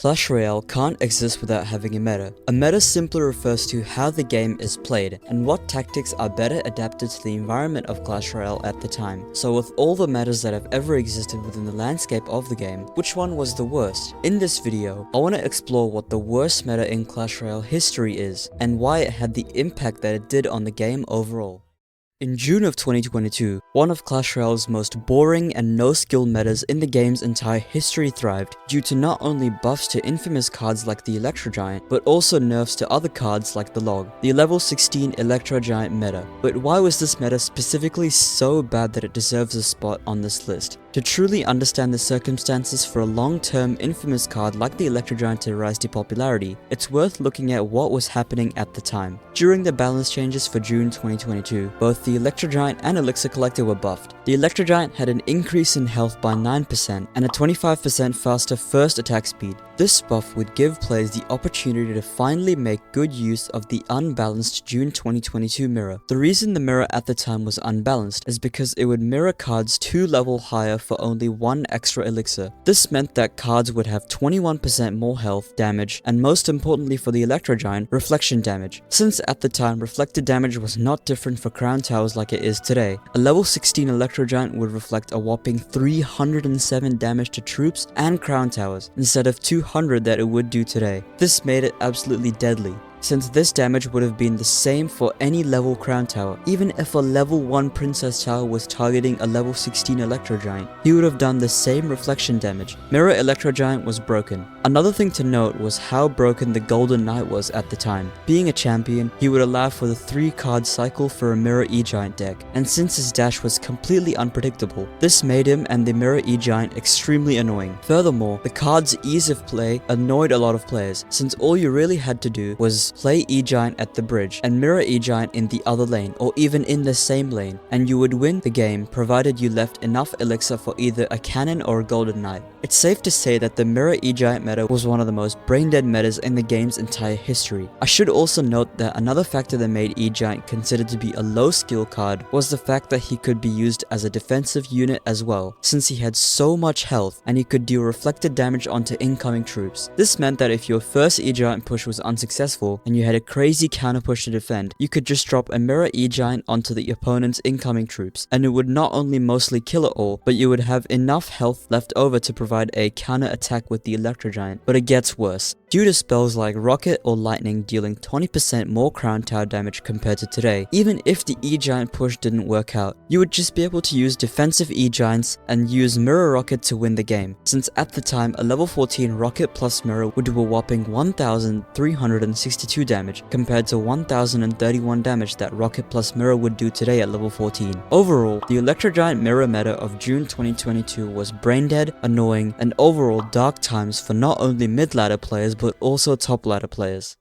Clash Royale can't exist without having a meta. A meta simply refers to how the game is played, and what tactics are better adapted to the environment of Clash Royale at the time. So with all the metas that have ever existed within the landscape of the game, which one was the worst? In this video, I want to explore what the worst meta in Clash Royale history is, and why it had the impact that it did on the game overall. In June of 2022, one of Clash Royale's most boring and no-skill metas in the game's entire history thrived due to not only buffs to infamous cards like the Electro Giant, but also nerfs to other cards like the Log, the level 16 Electro Giant meta. But why was this meta specifically so bad that it deserves a spot on this list? To truly understand the circumstances for a long-term infamous card like the Electro Giant to rise to popularity, it's worth looking at what was happening at the time. During the balance changes for June 2022, both the Electro Giant and Elixir Collector were buffed. The Electro Giant had an increase in health by 9% and a 25% faster first attack speed. This buff would give players the opportunity to finally make good use of the unbalanced June 2022 mirror. The reason the mirror at the time was unbalanced is because it would mirror cards 2 levels higher for only 1 extra elixir. This meant that cards would have 21% more health, damage, and most importantly for the Electro Giant, reflection damage. Since at the time reflected damage was not different for crown towers like it is today, a level 16 Electro Giant would reflect a whopping 307 damage to troops and crown towers, instead of 200 that it would do today. This made it absolutely deadly, since this damage would have been the same for any level crown tower. Even if a level 1 princess tower was targeting a level 16 Electro Giant, he would have done the same reflection damage. Mirror Electro Giant was broken. Another thing to note was how broken the Golden Knight was at the time. Being a champion, he would allow for the 3 card cycle for a Mirror E-Giant deck, and since his dash was completely unpredictable, this made him and the Mirror E-Giant extremely annoying. Furthermore, the card's ease of play annoyed a lot of players, since all you really had to do was play E-Giant at the bridge and mirror E-Giant in the other lane, or even in the same lane, and you would win the game provided you left enough elixir for either a cannon or a Golden Knight. It's safe to say that the mirror E-Giant meta was one of the most brain-dead metas in the game's entire history. I should also note that another factor that made E-Giant considered to be a low skill card was the fact that he could be used as a defensive unit as well, since he had so much health and he could deal reflected damage onto incoming troops. This meant that if your first E-Giant push was unsuccessful and you had a crazy counter push to defend, you could just drop a mirror E-Giant onto the opponent's incoming troops, and it would not only mostly kill it all, but you would have enough health left over to provide a counter attack with the Electro Giant. But it gets worse. Due to spells like Rocket or Lightning dealing 20% more crown tower damage compared to today, even if the E-Giant push didn't work out, you would just be able to use defensive E-Giants and use Mirror Rocket to win the game, since at the time a level 14 Rocket plus Mirror would do a whopping 1,362 damage compared to 1,031 damage that Rocket plus Mirror would do today at level 14. Overall, the Electro Giant Mirror meta of June 2022 was brain-dead, annoying, and overall dark times for not only mid-ladder players but also top-ladder players.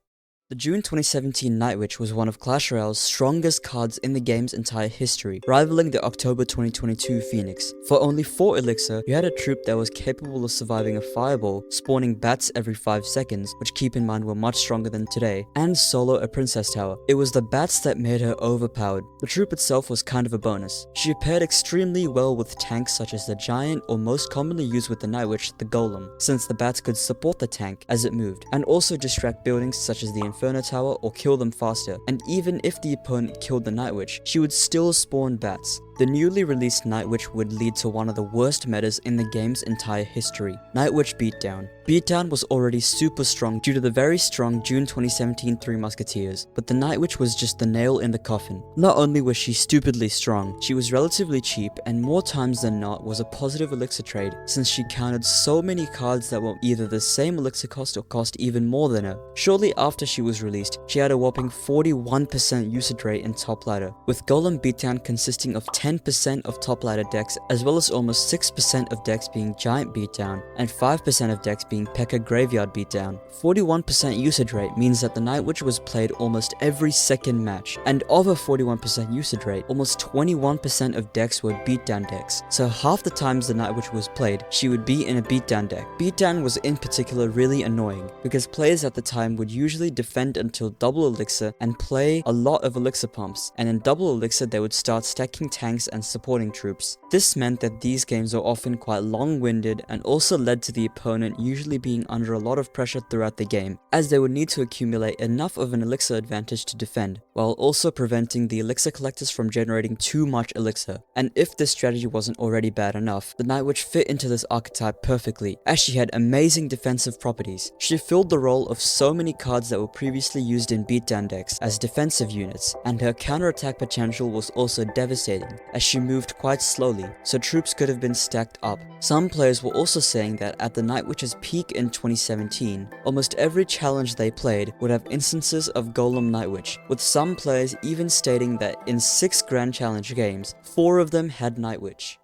The June 2017 Night Witch was one of Clash Royale's strongest cards in the game's entire history, rivaling the October 2022 Phoenix. For only 4 elixir, you had a troop that was capable of surviving a fireball, spawning bats every 5 seconds, which keep in mind were much stronger than today, and solo a princess tower. It was the bats that made her overpowered. The troop itself was kind of a bonus. She paired extremely well with tanks such as the Giant, or most commonly used with the Night Witch, the Golem, since the bats could support the tank as it moved, and also distract buildings such as the Inferno Tower or kill them faster, and even if the opponent killed the Night Witch, she would still spawn bats. The newly released Night Witch would lead to one of the worst metas in the game's entire history, Night Witch Beatdown. Beatdown was already super strong due to the very strong June 2017 Three Musketeers, but the Night Witch was just the nail in the coffin. Not only was she stupidly strong, she was relatively cheap and more times than not was a positive elixir trade, since she countered so many cards that were either the same elixir cost or cost even more than her. Shortly after she was released, she had a whopping 41% usage rate in top ladder, with Golem Beatdown consisting of 10% of top ladder decks, as well as almost 6% of decks being Giant Beatdown, and 5% of decks being P.E.K.K.A. Graveyard Beatdown. 41% usage rate means that the Night Witch was played almost every second match, and of a 41% usage rate, almost 21% of decks were Beatdown decks, so half the times the Night Witch was played, she would be in a Beatdown deck. Beatdown was in particular really annoying, because players at the time would usually defend until double elixir and play a lot of elixir pumps, and in double elixir they would start stacking tanks tanks and supporting troops. This meant that these games were often quite long-winded and also led to the opponent usually being under a lot of pressure throughout the game, as they would need to accumulate enough of an elixir advantage to defend, while also preventing the elixir collectors from generating too much elixir. And if this strategy wasn't already bad enough, the Night Witch fit into this archetype perfectly, as she had amazing defensive properties. She filled the role of so many cards that were previously used in beatdown decks as defensive units, and her counterattack potential was also devastating, as she moved quite slowly, so troops could have been stacked up. Some players were also saying that at the Night Witch's peak in 2017, almost every challenge they played would have instances of Golem Night Witch, with some players even stating that in 6 Grand Challenge games, 4 of them had Night Witch.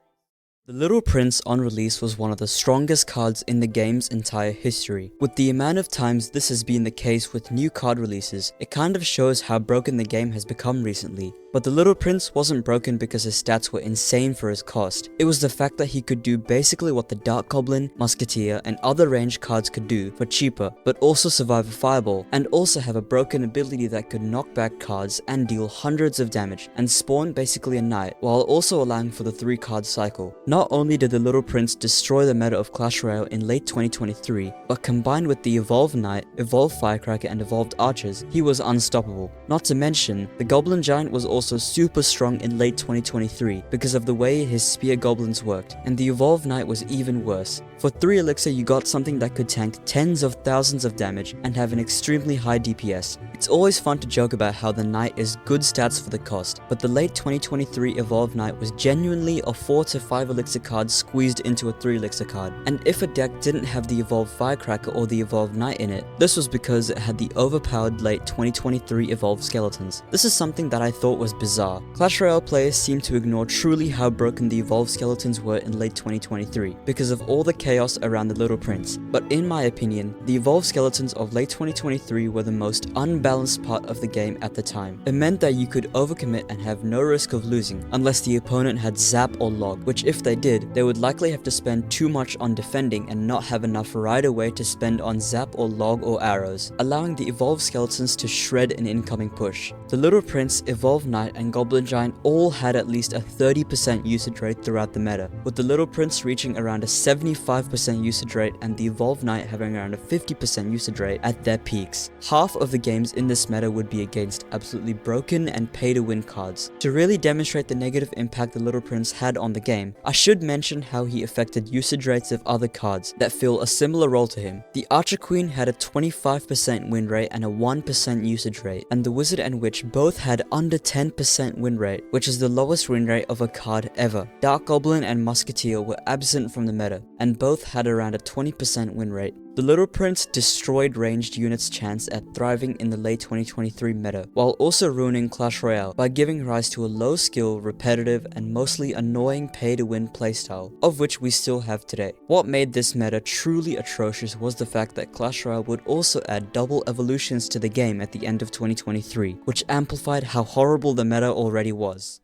The Little Prince on release was one of the strongest cards in the game's entire history. With the amount of times this has been the case with new card releases, it kind of shows how broken the game has become recently. But the Little Prince wasn't broken because his stats were insane for his cost. It was the fact that he could do basically what the Dark Goblin, Musketeer, and other ranged cards could do for cheaper, but also survive a fireball, and also have a broken ability that could knock back cards and deal hundreds of damage, and spawn basically a knight, while also allowing for the 3-card cycle. Not only did the Little Prince destroy the meta of Clash Royale in late 2023, but combined with the Evolved Knight, Evolved Firecracker, and Evolved Archers, he was unstoppable. Not to mention, the Goblin Giant was also super strong in late 2023 because of the way his spear goblins worked, and the Evolved Knight was even worse. For 3 elixir you got something that could tank tens of thousands of damage and have an extremely high DPS. It's always fun to joke about how the Knight is good stats for the cost, but the late 2023 Evolved Knight was genuinely a 4 to 5 elixir card squeezed into a 3 elixir card, and if a deck didn't have the Evolved Firecracker or the Evolved Knight in it, this was because it had the overpowered late 2023 Evolved Skeletons. This is something that I thought was bizarre. Clash Royale players seem to ignore truly how broken the Evolved Skeletons were in late 2023 because of all the chaos around the Little Prince, but in my opinion, the Evolved Skeletons of late 2023 were the most unbalanced part of the game at the time. It meant that you could overcommit and have no risk of losing, unless the opponent had Zap or Log, which if they did, they would likely have to spend too much on defending and not have enough right away to spend on Zap or Log or arrows, allowing the Evolved Skeletons to shred an incoming push. The Little Prince, Evolved Knight, and Goblin Giant all had at least a 30% usage rate throughout the meta, with the Little Prince reaching around a 75% usage rate and the Evolved Knight having around a 50% usage rate at their peaks. Half of the games in this meta would be against absolutely broken and pay-to-win cards. To really demonstrate the negative impact the Little Prince had on the game, I should mention how he affected usage rates of other cards that fill a similar role to him. The Archer Queen had a 25% win rate and a 1% usage rate, and the Wizard and Witch both had under 10% win rate, which is the lowest win rate of a card ever. Dark Goblin and Musketeer were absent from the meta, and both had around a 20% win rate. The Little Prince destroyed ranged units' chance at thriving in the late 2023 meta, while also ruining Clash Royale by giving rise to a low-skill, repetitive, and mostly annoying pay-to-win playstyle, of which we still have today. What made this meta truly atrocious was the fact that Clash Royale would also add double evolutions to the game at the end of 2023, which amplified how horrible the meta already was.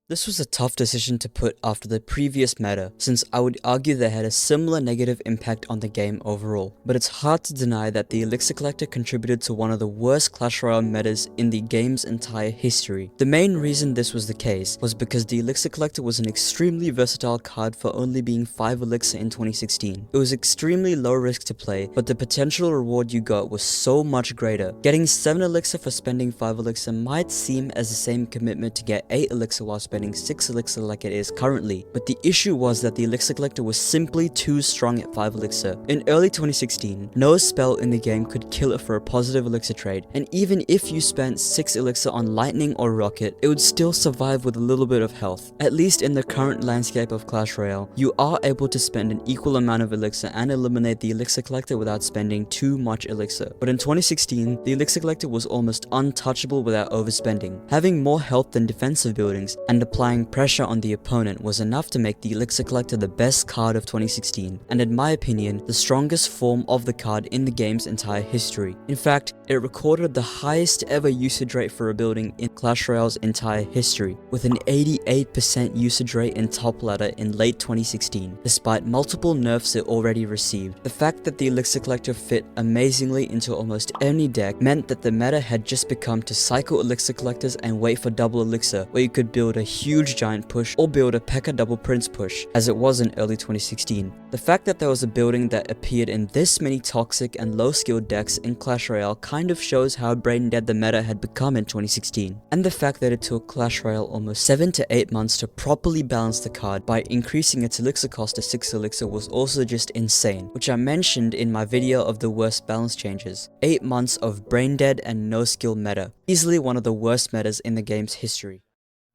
This was a tough decision to put after the previous meta, since I would argue they had a similar negative impact on the game overall, but it's hard to deny that the Elixir Collector contributed to one of the worst Clash Royale metas in the game's entire history. The main reason this was the case was because the Elixir Collector was an extremely versatile card for only being 5 Elixir in 2016. It was extremely low risk to play, but the potential reward you got was so much greater. Getting 7 Elixir for spending 5 Elixir might seem as the same commitment to get 8 Elixir while spending 6 Elixir like it is currently, but the issue was that the Elixir Collector was simply too strong at 5 Elixir. In early 2016, no spell in the game could kill it for a positive Elixir trade, and even if you spent 6 Elixir on Lightning or Rocket, it would still survive with a little bit of health. At least in the current landscape of Clash Royale, you are able to spend an equal amount of Elixir and eliminate the Elixir Collector without spending too much Elixir. But in 2016, the Elixir Collector was almost untouchable without overspending. Having more health than defensive buildings and applying pressure on the opponent was enough to make the Elixir Collector the best card of 2016, and in my opinion, the strongest form of the card in the game's entire history. In fact, it recorded the highest ever usage rate for a building in Clash Royale's entire history, with an 88% usage rate in top ladder in late 2016, despite multiple nerfs it already received. The fact that the Elixir Collector fit amazingly into almost any deck meant that the meta had just become to cycle Elixir Collectors and wait for double Elixir, where you could build a huge giant push or build a P.E.K.K.A double prince push, as it was in early 2016. The fact that there was a building that appeared in this many toxic and low skilled decks in Clash Royale kind of shows how braindead the meta had become in 2016. And the fact that it took Clash Royale almost 7 to 8 months to properly balance the card by increasing its elixir cost to 6 elixir was also just insane, which I mentioned in my video of the worst balance changes. 8 months of braindead and no skill meta, easily one of the worst metas in the game's history.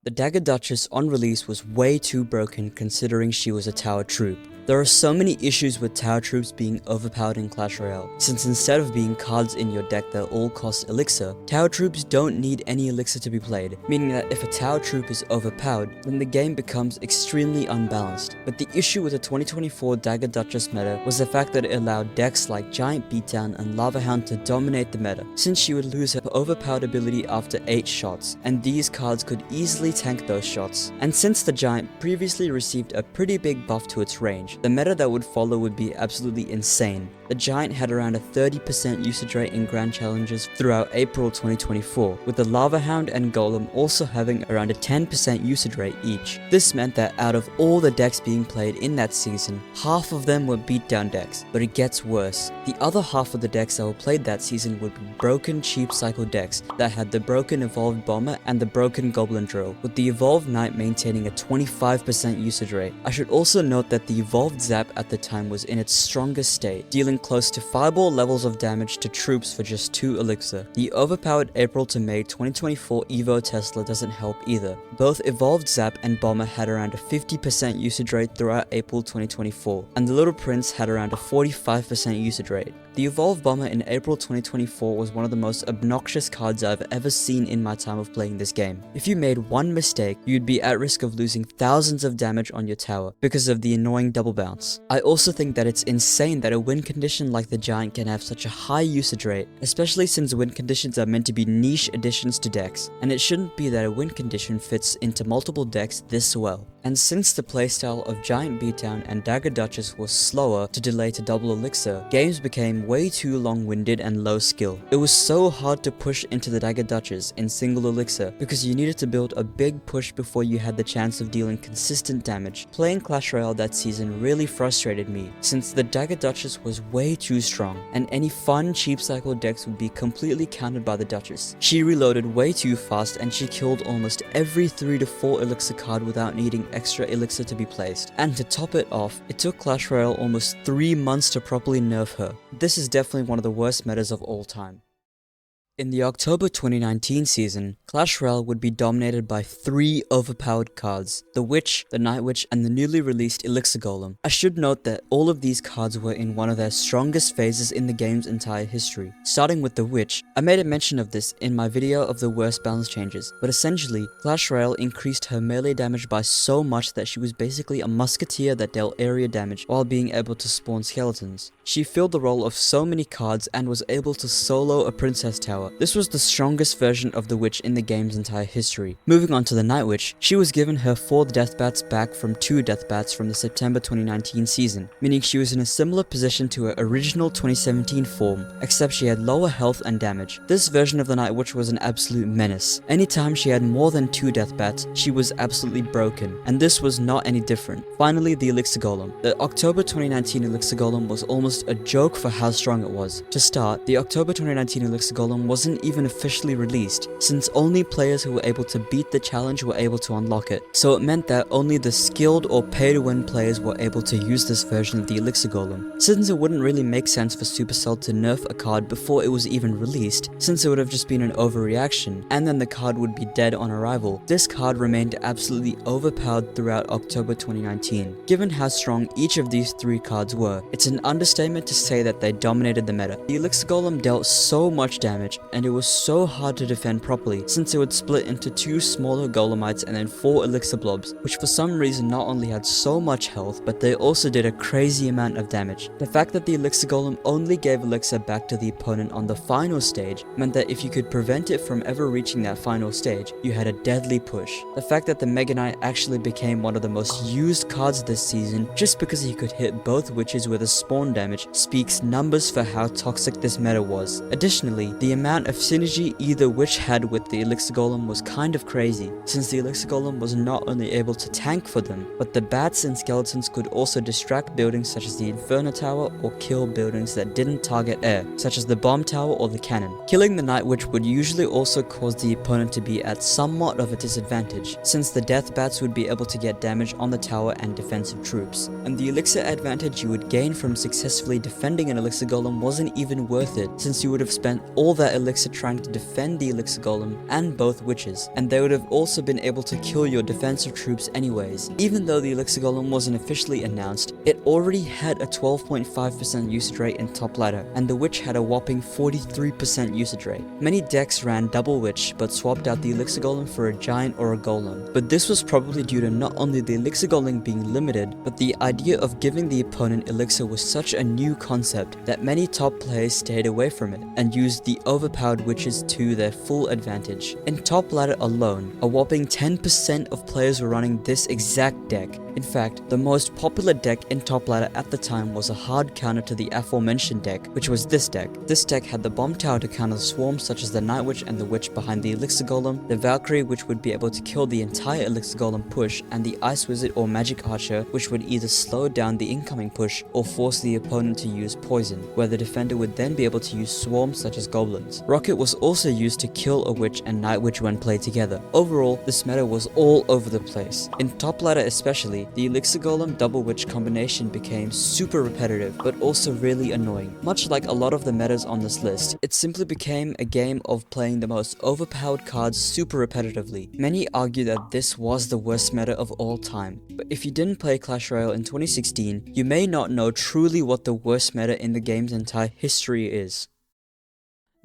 The Dagger Dutchess on release was way too broken considering she was a tower troop. There are so many issues with tower troops being overpowered in Clash Royale, since instead of being cards in your deck that all cost elixir, tower troops don't need any elixir to be played, meaning that if a tower troop is overpowered, then the game becomes extremely unbalanced. But the issue with the 2024 Dagger Dutchess meta was the fact that it allowed decks like Giant Beatdown and Lava Hound to dominate the meta, since she would lose her overpowered ability after 8 shots, and these cards could easily tank those shots. And since the Giant previously received a pretty big buff to its range, the meta that would follow would be absolutely insane. The Giant had around a 30% usage rate in Grand Challenges throughout April 2024, with the Lava Hound and Golem also having around a 10% usage rate each. This meant that out of all the decks being played in that season, half of them were beatdown decks, but it gets worse. The other half of the decks that were played that season would be broken cheap cycle decks that had the broken Evolved Bomber and the broken Goblin Drill, with the Evolved Knight maintaining a 25% usage rate. I should also note that the Evolved Zap at the time was in its strongest state, dealing close to fireball levels of damage to troops for just 2 elixir. The overpowered April to May 2024 Evo Tesla doesn't help either. Both Evolved Zap and Bomber had around a 50% usage rate throughout April 2024, and the Little Prince had around a 45% usage rate. The Evolved Bomber in April 2024 was one of the most obnoxious cards I've ever seen in my time of playing this game. If you made one mistake, you'd be at risk of losing thousands of damage on your tower because of the annoying double bounce. I also think that it's insane that a win condition like the Giant can have such a high usage rate, especially since win conditions are meant to be niche additions to decks, and it shouldn't be that a win condition fits into multiple decks this well. And since the playstyle of Giant Beatdown and Dagger Dutchess was slower to delay to double elixir, games became way too long-winded and low skill. It was so hard to push into the Dagger Dutchess in single elixir because you needed to build a big push before you had the chance of dealing consistent damage. Playing Clash Royale that season really frustrated me, since the Dagger Dutchess was way too strong, and any fun cheap cycle decks would be completely countered by the Dutchess. She reloaded way too fast and she killed almost every 3 to 4 elixir card without needing extra elixir to be placed. And to top it off, it took Clash Royale almost 3 months to properly nerf her. This is definitely one of the worst metas of all time. In the October 2019 season, Clash Royale would be dominated by 3 overpowered cards: the Witch, the Night Witch, and the newly released Elixir Golem. I should note that all of these cards were in one of their strongest phases in the game's entire history. Starting with the Witch, I made a mention of this in my video of the worst balance changes, but essentially, Clash Royale increased her melee damage by so much that she was basically a musketeer that dealt area damage while being able to spawn skeletons. She filled the role of so many cards and was able to solo a princess tower. This was the strongest version of the Witch in the game's entire history. Moving on to the Night Witch, she was given her 4 death bats back from 2 death bats from the September 2019 season, meaning she was in a similar position to her original 2017 form, except she had lower health and damage. This version of the Night Witch was an absolute menace. Anytime she had more than 2 death bats, she was absolutely broken, and this was not any different. Finally, the Elixir Golem. The October 2019 Elixir Golem was almost a joke for how strong it was. To start, the October 2019 Elixir Golem wasn't even officially released, since only players who were able to beat the challenge were able to unlock it. So it meant that only the skilled or pay-to-win players were able to use this version of the Elixir Golem. Since it wouldn't really make sense for Supercell to nerf a card before it was even released, since it would have just been an overreaction, and then the card would be dead on arrival, this card remained absolutely overpowered throughout October 2019. Given how strong each of these 3 cards were, it's an understatement to say that they dominated the meta. The Elixir Golem dealt so much damage, and it was so hard to defend properly, since it would split into 2 smaller golemites and then 4 elixir blobs, which for some reason not only had so much health, but they also did a crazy amount of damage. The fact that the Elixir Golem only gave elixir back to the opponent on the final stage meant that if you could prevent it from ever reaching that final stage, you had a deadly push. The fact that the Mega Knight actually became one of the most used cards this season just because he could hit both witches with a spawn damage damage speaks numbers for how toxic this meta was. Additionally, the amount of synergy either witch had with the Elixir Golem was kind of crazy, since the Elixir Golem was not only able to tank for them, but the bats and skeletons could also distract buildings such as the Inferno Tower or kill buildings that didn't target air, such as the bomb tower or the cannon. Killing the Night Witch would usually also cause the opponent to be at somewhat of a disadvantage, since the death bats would be able to get damage on the tower and defensive troops. And the elixir advantage you would gain from successfully defending an Elixir Golem wasn't even worth it, since you would have spent all that elixir trying to defend the Elixir Golem and both witches, and they would have also been able to kill your defensive troops anyways. Even though the Elixir Golem wasn't officially announced, it already had a 12.5% usage rate in top ladder, and the witch had a whopping 43% usage rate. Many decks ran double witch, but swapped out the Elixir Golem for a giant or a golem, but this was probably due to not only the Elixir Golem being limited, but the idea of giving the opponent elixir was such a new concept that many top players stayed away from it, and used the overpowered witches to their full advantage. In top ladder alone, a whopping 10% of players were running this exact deck. In fact, the most popular deck in top ladder at the time was a hard counter to the aforementioned deck, which was this deck. This deck had the bomb tower to counter swarms such as the Night Witch and the Witch behind the Elixir Golem, the Valkyrie which would be able to kill the entire Elixir Golem push, and the Ice Wizard or Magic Archer which would either slow down the incoming push or force the opponent to use poison, where the defender would then be able to use swarms such as goblins. Rocket was also used to kill a Witch and Night Witch when played together. Overall, this meta was all over the place. In top ladder especially, the Elixir Golem double witch combination became super repetitive, but also really annoying. Much like a lot of the metas on this list, it simply became a game of playing the most overpowered cards super repetitively. Many argue that this was the worst meta of all time, but if you didn't play Clash Royale in 2016, you may not know truly what the worst meta in the game's entire history is.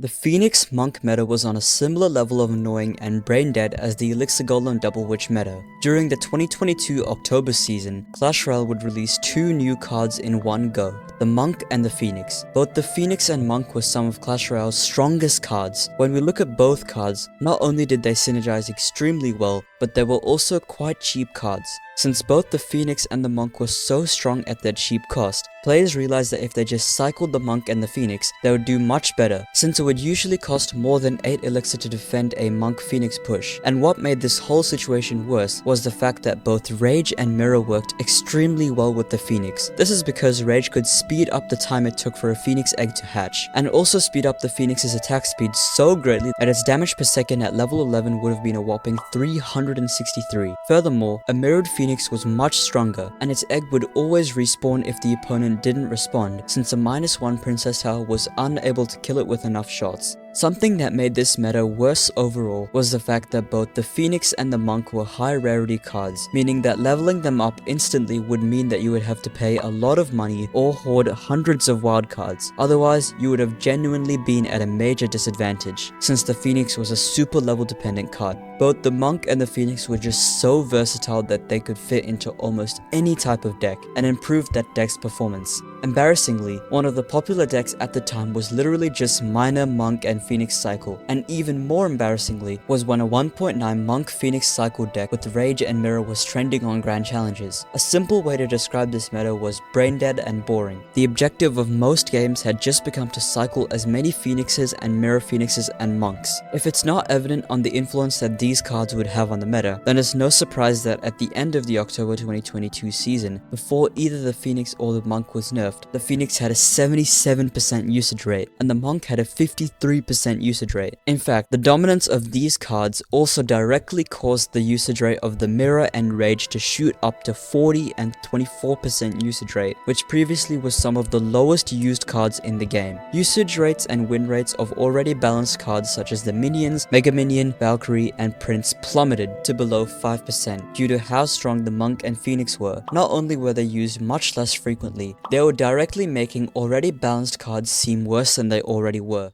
The Phoenix Monk meta was on a similar level of annoying and brain dead as the Elixir Golem Double Witch meta. During the 2022 October season, Clash Royale would release two new cards in one go, the Monk and the Phoenix. Both the Phoenix and Monk were some of Clash Royale's strongest cards. When we look at both cards, not only did they synergize extremely well, but they were also quite cheap cards. Since both the Phoenix and the Monk were so strong at their cheap cost, players realized that if they just cycled the Monk and the Phoenix, they would do much better, since it would usually cost more than 8 elixir to defend a Monk Phoenix push. And what made this whole situation worse was the fact that both Rage and Mirror worked extremely well with the Phoenix. This is because Rage could speed up the time it took for a Phoenix egg to hatch, and also speed up the Phoenix's attack speed so greatly that its damage per second at level 11 would have been a whopping 363. Furthermore, a mirrored Phoenix was much stronger, and its egg would always respawn if the opponent didn't respond, since a -1 Princess Tower was unable to kill it with enough shots. Something that made this meta worse overall was the fact that both the Phoenix and the Monk were high rarity cards, meaning that leveling them up instantly would mean that you would have to pay a lot of money or hoard hundreds of wild cards. Otherwise, you would have genuinely been at a major disadvantage, since the Phoenix was a super level dependent card. Both the Monk and the Phoenix were just so versatile that they could fit into almost any type of deck and improve that deck's performance. Embarrassingly, one of the popular decks at the time was literally just minor Monk and Phoenix cycle, and even more embarrassingly was when a 1.9 Monk Phoenix cycle deck with Rage and Mirror was trending on Grand Challenges. A simple way to describe this meta was brain dead and boring. The objective of most games had just become to cycle as many Phoenixes and Mirror Phoenixes and Monks. If it's not evident on the influence that these cards would have on the meta, then it's no surprise that at the end of the October 2022 season, before either the Phoenix or the Monk was nerfed, the Phoenix had a 77% usage rate, and the Monk had a 53% usage rate. In fact, the dominance of these cards also directly caused the usage rate of the Mirror and Rage to shoot up to 40 and 24% usage rate, which previously was some of the lowest used cards in the game. Usage rates and win rates of already balanced cards such as the Minions, Mega Minion, Valkyrie, and Prince plummeted to below 5% due to how strong the Monk and Phoenix were. Not only were they used much less frequently, they were directly making already balanced cards seem worse than they already were.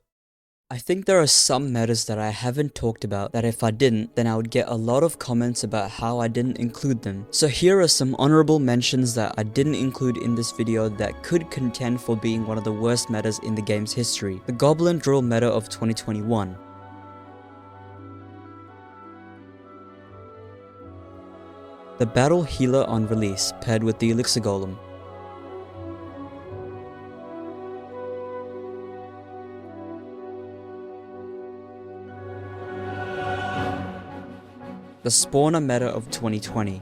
I think there are some metas that I haven't talked about that if I didn't, then I would get a lot of comments about how I didn't include them. So here are some honorable mentions that I didn't include in this video that could contend for being one of the worst metas in the game's history. The Goblin Drill meta of 2021. The Battle Healer on release paired with the Elixir Golem. the spawner meta of 2020.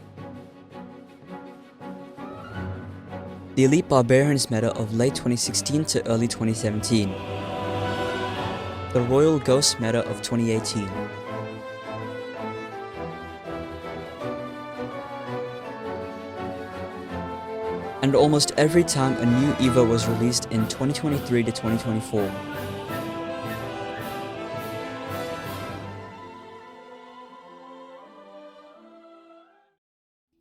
The Elite Barbarians meta of late 2016 to early 2017. The Royal Ghost meta of 2018. And almost every time a new EVO was released in 2023 to 2024.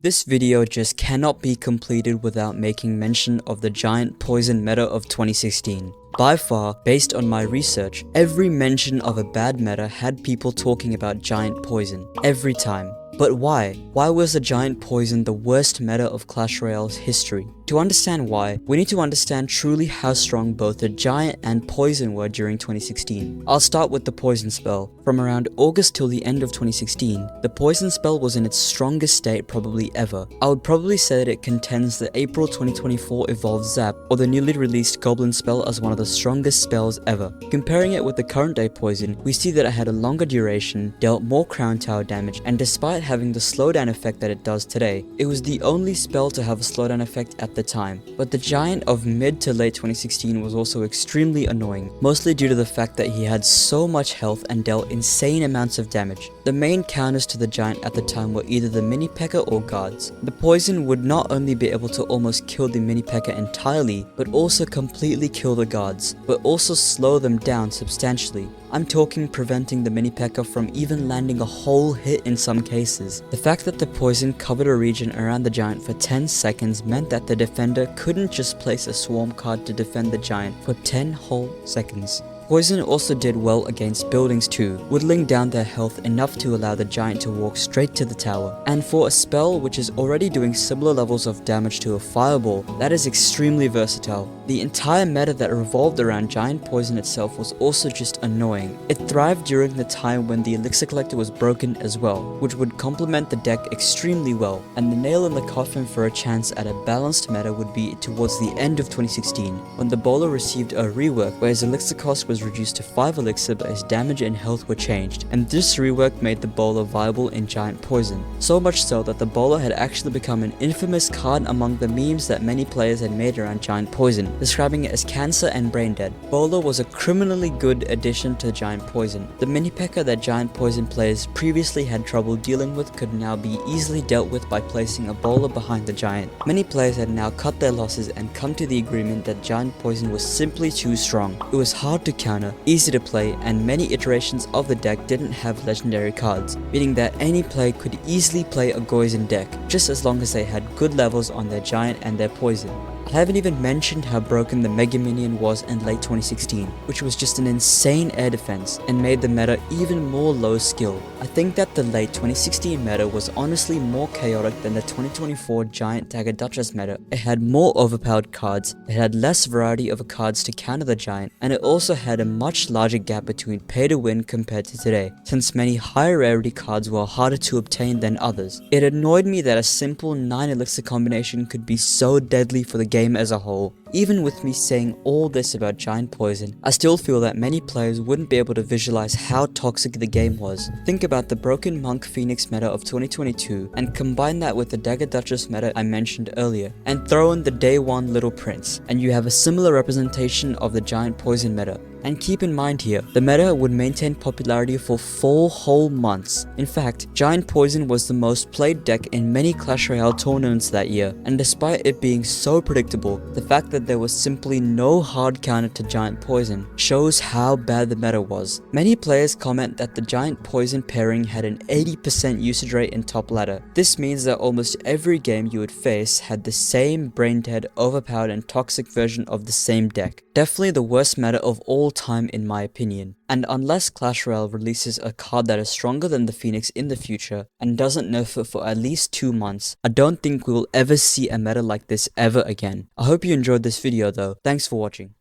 This video just cannot be completed without making mention of the giant poison meta of 2016. By far, based on my research, every mention of a bad meta had people talking about giant poison, every time. But why? Why was the giant poison the worst meta of Clash Royale's history? To understand why, we need to understand truly how strong both the giant and poison were during 2016. I'll start with the poison spell. From around August till the end of 2016, the poison spell was in its strongest state probably ever. I would probably say that it contends the April 2024 Evolved Zap or the newly released Goblin spell as one of the strongest spells ever. Comparing it with the current day poison, we see that it had a longer duration, dealt more crown tower damage, and despite having the slowdown effect that it does today, it was the only spell to have a slowdown effect at the time. But the giant of mid to late 2016 was also extremely annoying, mostly due to the fact that he had so much health and dealt insane amounts of damage. The main counters to the giant at the time were either the mini P.E.K.K.A or guards. The poison would not only be able to almost kill the mini P.E.K.K.A entirely, but also completely kill the guards, but also slow them down substantially. I'm talking preventing the mini P.E.K.K.A from even landing a whole hit in some cases. The fact that the poison covered a region around the giant for 10 seconds meant that the defender couldn't just place a swarm card to defend the giant for 10 whole seconds. Poison also did well against buildings too, whittling down their health enough to allow the giant to walk straight to the tower. And for a spell which is already doing similar levels of damage to a fireball, that is extremely versatile. The entire meta that revolved around giant poison itself was also just annoying. It thrived during the time when the Elixir collector was broken as well, which would complement the deck extremely well, and the nail in the coffin for a chance at a balanced meta would be towards the end of 2016, when the bowler received a rework where his Elixir cost was reduced to 5 Elixir but his damage and health were changed, and this rework made the bowler viable in giant poison. So much so that the bowler had actually become an infamous card among the memes that many players had made around giant poison, describing it as cancer and brain dead. Bowler was a criminally good addition to giant poison. The mini P.E.K.K.A that giant poison players previously had trouble dealing with could now be easily dealt with by placing a bowler behind the giant. Many players had now cut their losses and come to the agreement that giant poison was simply too strong. It was hard to counter, easy to play, and many iterations of the deck didn't have legendary cards, meaning that any player could easily play a Goizen deck, just as long as they had good levels on their giant and their poison. I haven't even mentioned how broken the Mega Minion was in late 2016, which was just an insane air defense and made the meta even more low skill. I think that the late 2016 meta was honestly more chaotic than the 2024 Giant Dagger Dutchess meta. It had more overpowered cards, it had less variety of cards to counter the giant, and it also had a much larger gap between pay to win compared to today, since many higher rarity cards were harder to obtain than others. It annoyed me that a simple 9 elixir combination could be so deadly for the game as a whole. Even with me saying all this about giant poison, I still feel that many players wouldn't be able to visualize how toxic the game was. Think about the broken Monk Phoenix meta of 2022 and combine that with the Dagger Dutchess meta I mentioned earlier, and throw in the Day 1 Little Prince, and you have a similar representation of the giant poison meta. And keep in mind here, the meta would maintain popularity for 4 whole months. In fact, Giant Poison was the most played deck in many Clash Royale tournaments that year, and despite it being so predictable, the fact that there was simply no hard counter to Giant Poison shows how bad the meta was. Many players comment that the Giant Poison pairing had an 80% usage rate in top ladder. This means that almost every game you would face had the same brain-dead, overpowered and toxic version of the same deck. Definitely the worst meta of all time in my opinion. And unless Clash Royale releases a card that is stronger than the Phoenix in the future and doesn't nerf it for at least 2 months, I don't think we will ever see a meta like this ever again. I hope you enjoyed this video though. Thanks for watching.